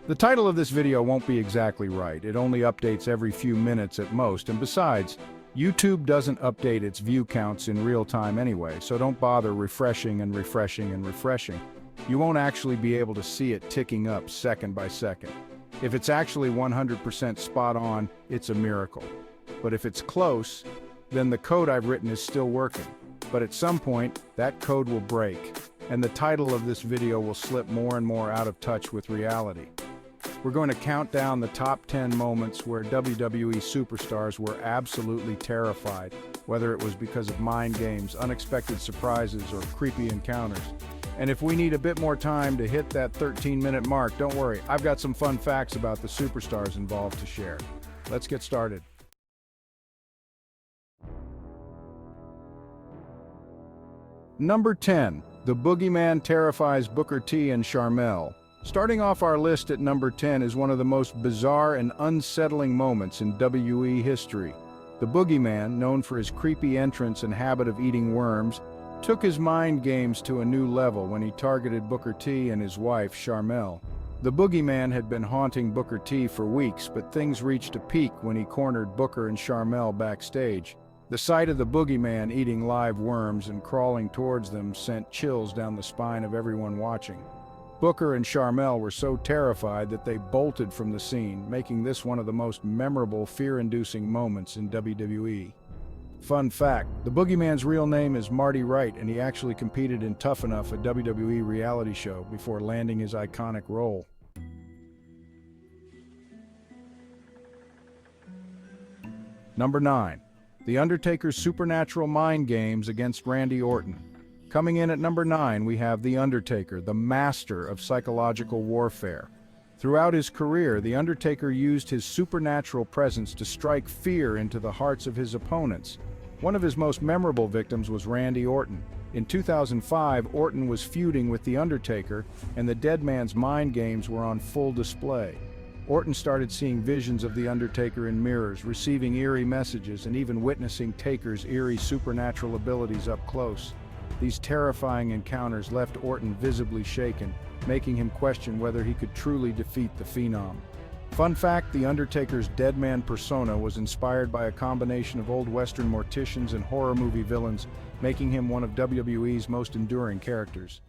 The title of this video won't be exactly right. It only updates every few minutes at most, and besides, YouTube doesn't update its view counts in real time anyway, so don't bother refreshing and refreshing and refreshing. You won't actually be able to see it ticking up second by second. If it's actually 100% spot on, it's a miracle. But if it's close, then the code I've written is still working. But at some point, that code will break, and the title of this video will slip more and more out of touch with reality. We're going to count down the top 10 moments where WWE superstars were absolutely terrified, whether it was because of mind games, unexpected surprises, or creepy encounters. And if we need a bit more time to hit that 13-minute mark, don't worry, I've got some fun facts about the superstars involved to share. Let's get started. Number 10. The Boogeyman terrifies Booker T and Sharmell. Starting off our list at number 10 is one of the most bizarre and unsettling moments in WWE history. The Boogeyman, known for his creepy entrance and habit of eating worms, took his mind games to a new level when he targeted Booker T and his wife, Sharmell. The Boogeyman had been haunting Booker T for weeks, but things reached a peak when he cornered Booker and Sharmell backstage. The sight of the Boogeyman eating live worms and crawling towards them sent chills down the spine of everyone watching. Booker and Sharmell were so terrified that they bolted from the scene, making this one of the most memorable, fear-inducing moments in WWE. Fun fact, the Boogeyman's real name is Marty Wright, and he actually competed in Tough Enough, a WWE reality show, before landing his iconic role. Number 9. The Undertaker's supernatural mind games against Randy Orton. Coming in at number 9, we have The Undertaker, the master of psychological warfare. Throughout his career, The Undertaker used his supernatural presence to strike fear into the hearts of his opponents. One of his most memorable victims was Randy Orton. In 2005, Orton was feuding with The Undertaker, and the dead man's mind games were on full display. Orton started seeing visions of The Undertaker in mirrors, receiving eerie messages, and even witnessing Taker's eerie supernatural abilities up close. These terrifying encounters left Orton visibly shaken, making him question whether he could truly defeat the Phenom. Fun fact, The Undertaker's dead man persona was inspired by a combination of old Western morticians and horror movie villains, making him one of WWE's most enduring characters.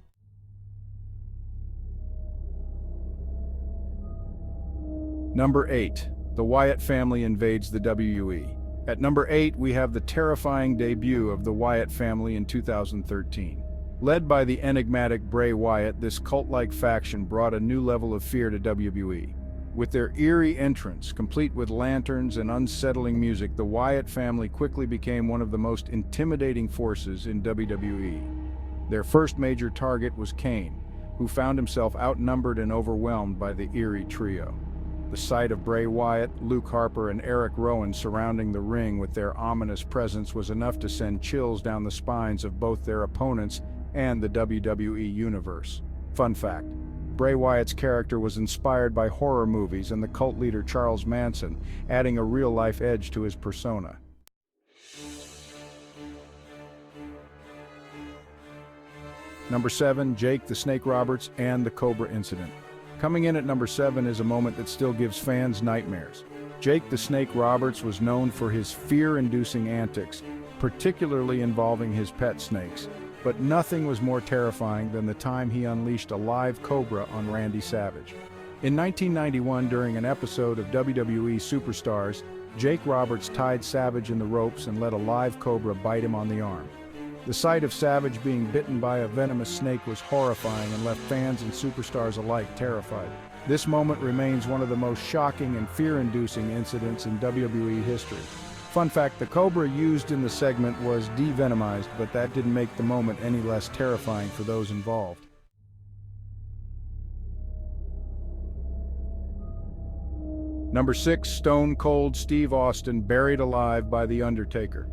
Number 8. The Wyatt family invades the WWE. At number 8, we have the terrifying debut of the Wyatt family in 2013. Led by the enigmatic Bray Wyatt, this cult-like faction brought a new level of fear to WWE. With their eerie entrance, complete with lanterns and unsettling music, the Wyatt family quickly became one of the most intimidating forces in WWE. Their first major target was Kane, who found himself outnumbered and overwhelmed by the eerie trio. The sight of Bray Wyatt, Luke Harper, and Eric Rowan surrounding the ring with their ominous presence was enough to send chills down the spines of both their opponents and the WWE Universe. Fun fact, Bray Wyatt's character was inspired by horror movies and the cult leader Charles Manson, adding a real-life edge to his persona. Number 7, Jake the Snake Roberts and the Cobra Incident. Coming in at number 7 is a moment that still gives fans nightmares. Jake the Snake Roberts was known for his fear-inducing antics, particularly involving his pet snakes. But nothing was more terrifying than the time he unleashed a live cobra on Randy Savage. In 1991, during an episode of WWE Superstars, Jake Roberts tied Savage in the ropes and let a live cobra bite him on the arm. The sight of Savage being bitten by a venomous snake was horrifying and left fans and superstars alike terrified. This moment remains one of the most shocking and fear-inducing incidents in WWE history. Fun fact, the cobra used in the segment was de-venomized, but that didn't make the moment any less terrifying for those involved. Number 6, Stone Cold Steve Austin buried alive by The Undertaker.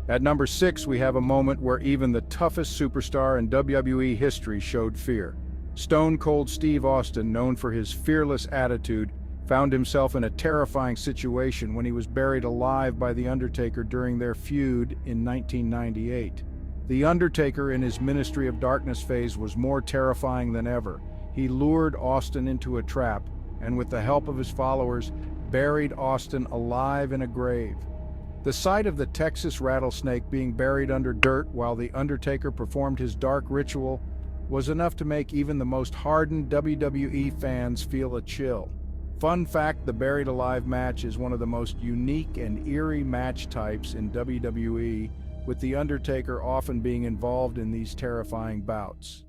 At number 6, we have a moment where even the toughest superstar in WWE history showed fear. Stone Cold Steve Austin, known for his fearless attitude, found himself in a terrifying situation when he was buried alive by The Undertaker during their feud in 1998. The Undertaker, in his Ministry of Darkness phase, was more terrifying than ever. He lured Austin into a trap, and with the help of his followers, buried Austin alive in a grave. The sight of the Texas rattlesnake being buried under dirt while The Undertaker performed his dark ritual was enough to make even the most hardened WWE fans feel a chill. Fun fact, the Buried Alive match is one of the most unique and eerie match types in WWE, with The Undertaker often being involved in these terrifying bouts.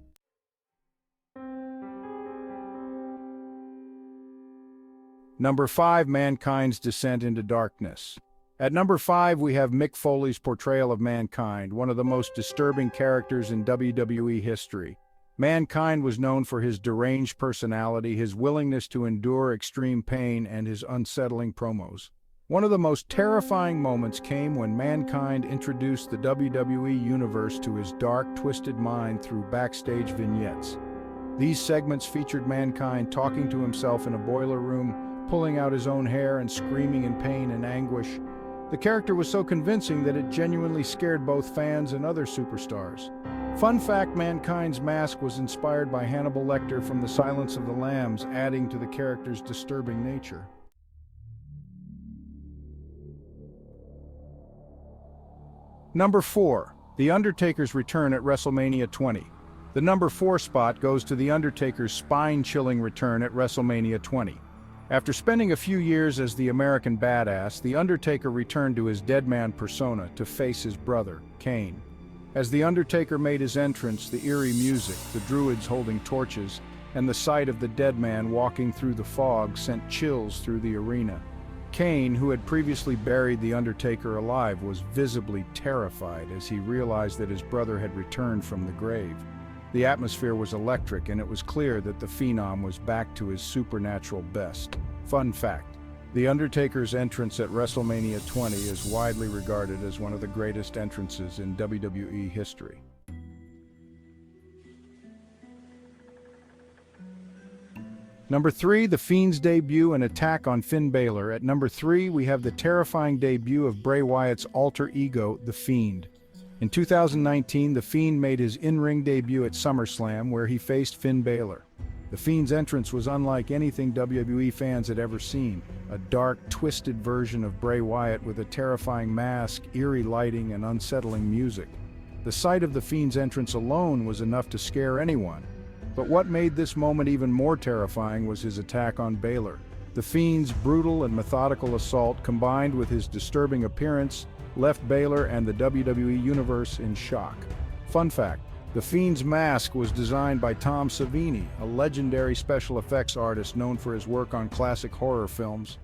Number 5, Mankind's Descent into Darkness. At number 5, we have Mick Foley's portrayal of Mankind, one of the most disturbing characters in WWE history. Mankind was known for his deranged personality, his willingness to endure extreme pain, and his unsettling promos. One of the most terrifying moments came when Mankind introduced the WWE Universe to his dark, twisted mind through backstage vignettes. These segments featured Mankind talking to himself in a boiler room, pulling out his own hair and screaming in pain and anguish. The character was so convincing that it genuinely scared both fans and other superstars. Fun fact, Mankind's mask was inspired by Hannibal Lecter from The Silence of the Lambs, adding to the character's disturbing nature. Number 4, The Undertaker's return at WrestleMania 20. The number 4 spot goes to The Undertaker's spine-chilling return at WrestleMania 20. After spending a few years as the American Badass, The Undertaker returned to his deadman persona to face his brother, Kane. As The Undertaker made his entrance, the eerie music, the druids holding torches, and the sight of the dead man walking through the fog sent chills through the arena. Kane, who had previously buried The Undertaker alive, was visibly terrified as he realized that his brother had returned from the grave. The atmosphere was electric, and it was clear that the Phenom was back to his supernatural best. Fun fact, The Undertaker's entrance at WrestleMania 20 is widely regarded as one of the greatest entrances in WWE history. Number 3, The Fiend's debut and attack on Finn Balor. At number 3, we have the terrifying debut of Bray Wyatt's alter ego, The Fiend. In 2019, The Fiend made his in-ring debut at SummerSlam, where he faced Finn Balor. The Fiend's entrance was unlike anything WWE fans had ever seen, a dark, twisted version of Bray Wyatt with a terrifying mask, eerie lighting, and unsettling music. The sight of The Fiend's entrance alone was enough to scare anyone. But what made this moment even more terrifying was his attack on Balor. The Fiend's brutal and methodical assault, combined with his disturbing appearance, left Balor and the WWE Universe in shock. Fun fact, The Fiend's mask was designed by Tom Savini, a legendary special effects artist known for his work on classic horror films.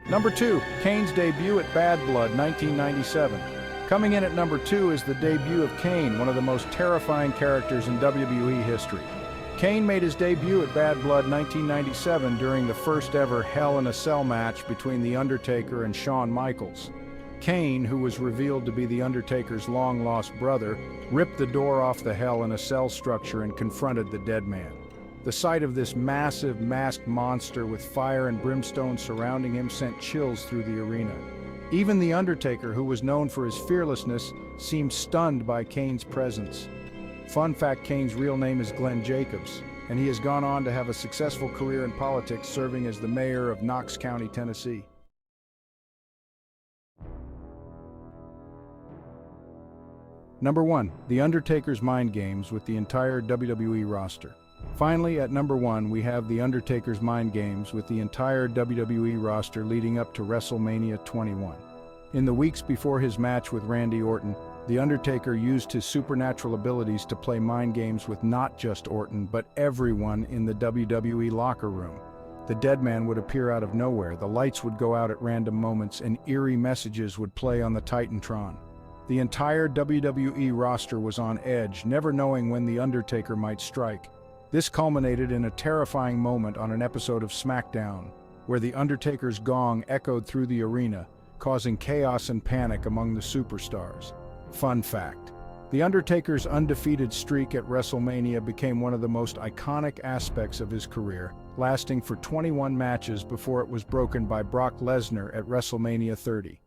Number 2, Kane's debut at Bad Blood, 1997. Coming in at number 2 is the debut of Kane, one of the most terrifying characters in WWE history. Kane made his debut at Bad Blood 1997 during the first ever Hell in a Cell match between The Undertaker and Shawn Michaels. Kane, who was revealed to be The Undertaker's long-lost brother, ripped the door off the Hell in a Cell structure and confronted the dead man. The sight of this massive, masked monster with fire and brimstone surrounding him sent chills through the arena. Even The Undertaker, who was known for his fearlessness, seemed stunned by Kane's presence. Fun fact, Kane's real name is Glenn Jacobs, and he has gone on to have a successful career in politics, serving as the mayor of Knox County, Tennessee. Number 1, The Undertaker's Mind Games with the entire WWE roster. Finally, at number 1, we have The Undertaker's Mind Games with the entire WWE roster leading up to WrestleMania 21. In the weeks before his match with Randy Orton, The Undertaker used his supernatural abilities to play mind games with not just Orton, but everyone in the WWE locker room. The dead man would appear out of nowhere, the lights would go out at random moments, and eerie messages would play on the Titantron. The entire WWE roster was on edge, never knowing when The Undertaker might strike. This culminated in a terrifying moment on an episode of SmackDown, where The Undertaker's gong echoed through the arena, causing chaos and panic among the superstars. Fun fact, The Undertaker's undefeated streak at WrestleMania became one of the most iconic aspects of his career, lasting for 21 matches before it was broken by Brock Lesnar at WrestleMania 30.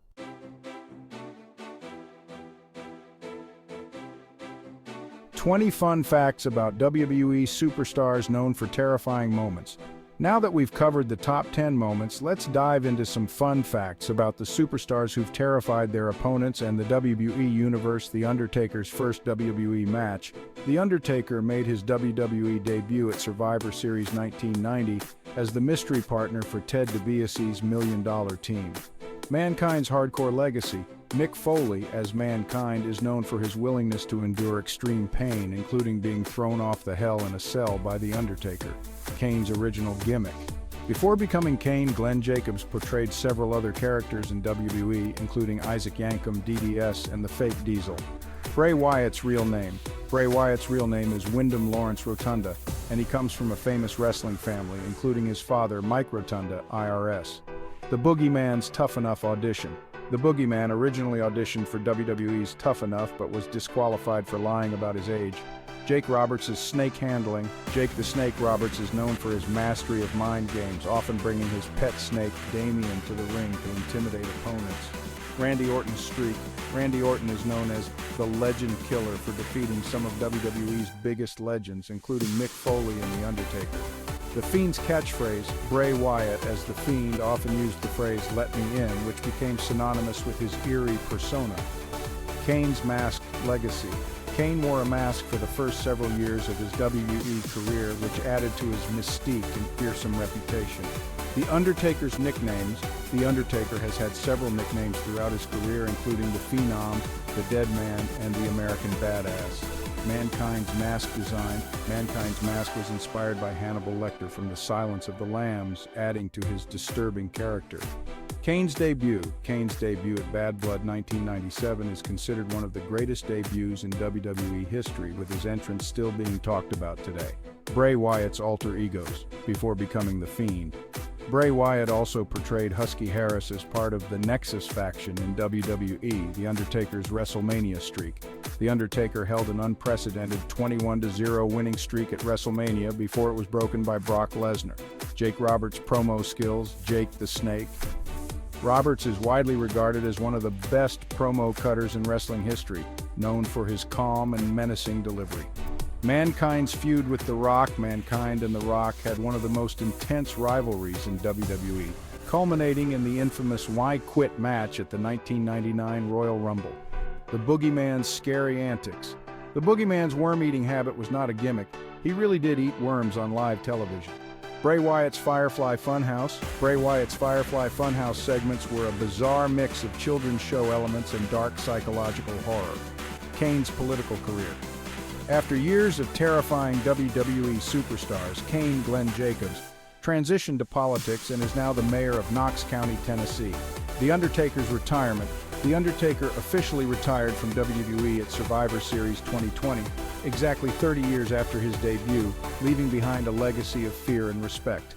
20 fun facts about WWE superstars known for terrifying moments. Now that we've covered the top 10 moments, let's dive into some fun facts about the superstars who've terrified their opponents and the WWE Universe. The Undertaker's first WWE match. The Undertaker made his WWE debut at Survivor Series 1990 as the mystery partner for Ted DiBiase's $1 Million Team. Mankind's hardcore legacy. Mick Foley, as Mankind, is known for his willingness to endure extreme pain, including being thrown off the Hell in a Cell by The Undertaker, Kane's original gimmick. Before becoming Kane, Glenn Jacobs portrayed several other characters in WWE, including Isaac Yankem, DDS, and the Fake Diesel. Bray Wyatt's real name. Bray Wyatt's real name is Wyndham Lawrence Rotunda, and he comes from a famous wrestling family, including his father, Mike Rotunda, IRS. The Boogeyman's Tough Enough audition. The Boogeyman originally auditioned for WWE's Tough Enough but was disqualified for lying about his age. Jake Roberts' snake handling. Jake the Snake Roberts is known for his mastery of mind games, often bringing his pet snake, Damien, to the ring to intimidate opponents. Randy Orton's streak. Randy Orton is known as the Legend Killer for defeating some of WWE's biggest legends, including Mick Foley and The Undertaker. The Fiend's catchphrase, Bray Wyatt as the Fiend, often used the phrase, "Let me in," which became synonymous with his eerie persona. Kane's masked legacy. Kane wore a mask for the first several years of his WWE career, which added to his mystique and fearsome reputation. The Undertaker's nicknames. The Undertaker has had several nicknames throughout his career, including the Phenom, the Dead Man, and the American Badass. Mankind's mask design. Mankind's mask was inspired by Hannibal Lecter from The Silence of the Lambs, adding to his disturbing character. Kane's debut. Kane's debut at Bad Blood 1997 is considered one of the greatest debuts in WWE history, with his entrance still being talked about today. Bray Wyatt's alter egos. Before becoming The Fiend, Bray Wyatt also portrayed Husky Harris as part of the Nexus faction in WWE, The Undertaker's WrestleMania streak. The Undertaker held an unprecedented 21-0 winning streak at WrestleMania before it was broken by Brock Lesnar. Jake Roberts' promo skills. Jake the Snake. Roberts is widely regarded as one of the best promo cutters in wrestling history, known for his calm and menacing delivery. Mankind's feud with The Rock. Mankind and The Rock had one of the most intense rivalries in WWE, culminating in the infamous Why Quit match at the 1999 Royal Rumble. The Boogeyman's scary antics. The Boogeyman's worm-eating habit was not a gimmick. He really did eat worms on live television. Bray Wyatt's Firefly Funhouse. Bray Wyatt's Firefly Funhouse segments were a bizarre mix of children's show elements and dark psychological horror. Kane's political career. After years of terrifying WWE superstars, Kane Glenn Jacobs transitioned to politics and is now the mayor of Knox County, Tennessee. The Undertaker's retirement. The Undertaker officially retired from WWE at Survivor Series 2020, exactly 30 years after his debut, leaving behind a legacy of fear and respect.